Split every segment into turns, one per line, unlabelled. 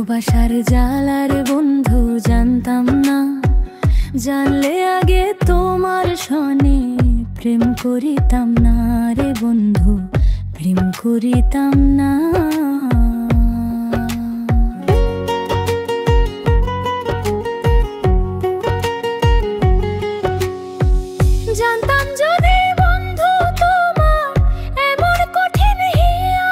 ভালোবাসার জ্বালার বন্ধু জানতাম না, জানলে আগে তোমার সনে প্রেম করিতাম না রে বন্ধু, প্রেম করিতাম না। জানতাম যদি বন্ধু তোমার এমন কঠিন হিয়া,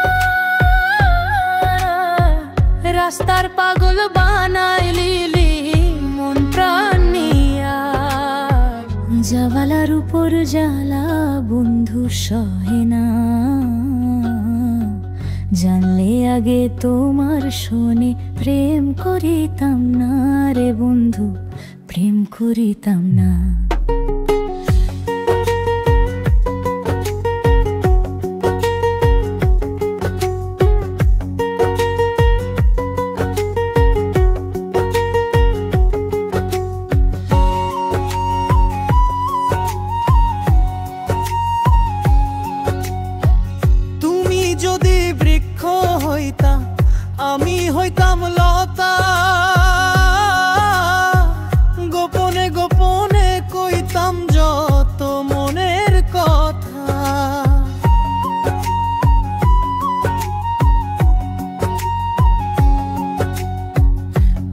রাস্তার পাগল বানাইলি মন প্রাণ নিয়া। জাবালার উপর জ্বালা বন্ধু সহে না, জানলে আগে তোমার শোনে প্রেম করিতাম না রে বন্ধু, প্রেম করিতাম না।
যদি বৃক্ষ হইতাম আমি হইতাম লতা, গোপনে গোপনে কইতাম যত মনের কথা।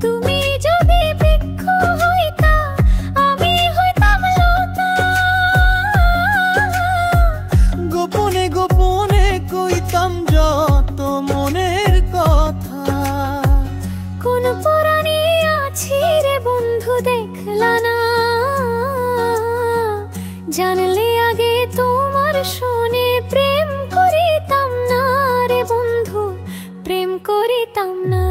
তুমি যদি বৃক্ষ হইতা আমি হইতাম লতা,
গোপনে গোপনে কইতাম যত মনের কথা।
কোন পুরাণী আছি রে বন্ধু দেখলা না, জানলে আগে তোমার শোনে প্রেম করিতাম না রে বন্ধু, প্রেম করিতাম না।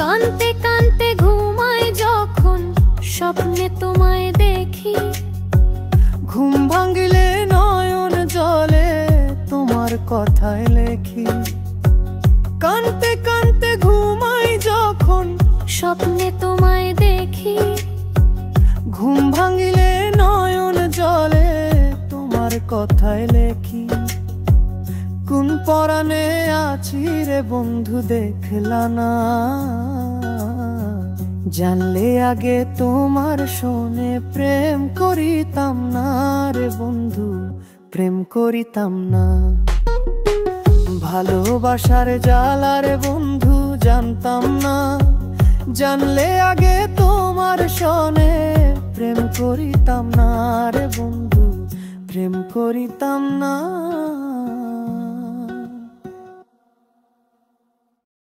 কানতে কানতে ঘুমায় যখন স্বপ্নে তোমায় দেখি,
ঘুম ভাঙিলে নয়ন জলে তোমার কথায় লেখি। কানতে কানতে ঘুমাই যখন
স্বপ্নে তোমায় দেখি,
ঘুম ভাঙিলে নয়ন জলে তোমার কথায় লেখি। কোন পরাণে আছি রে বন্ধু দেখলা না, জানলে আগে তোমার শোনে প্রেম করিতাম না রে বন্ধু, প্রেম করিতাম না। ভালোবাসার জ্বালা রে বন্ধু জানতাম না, জানলে আগে তোমার শোনে প্রেম করিতাম না রে বন্ধু, প্রেম করিতাম না।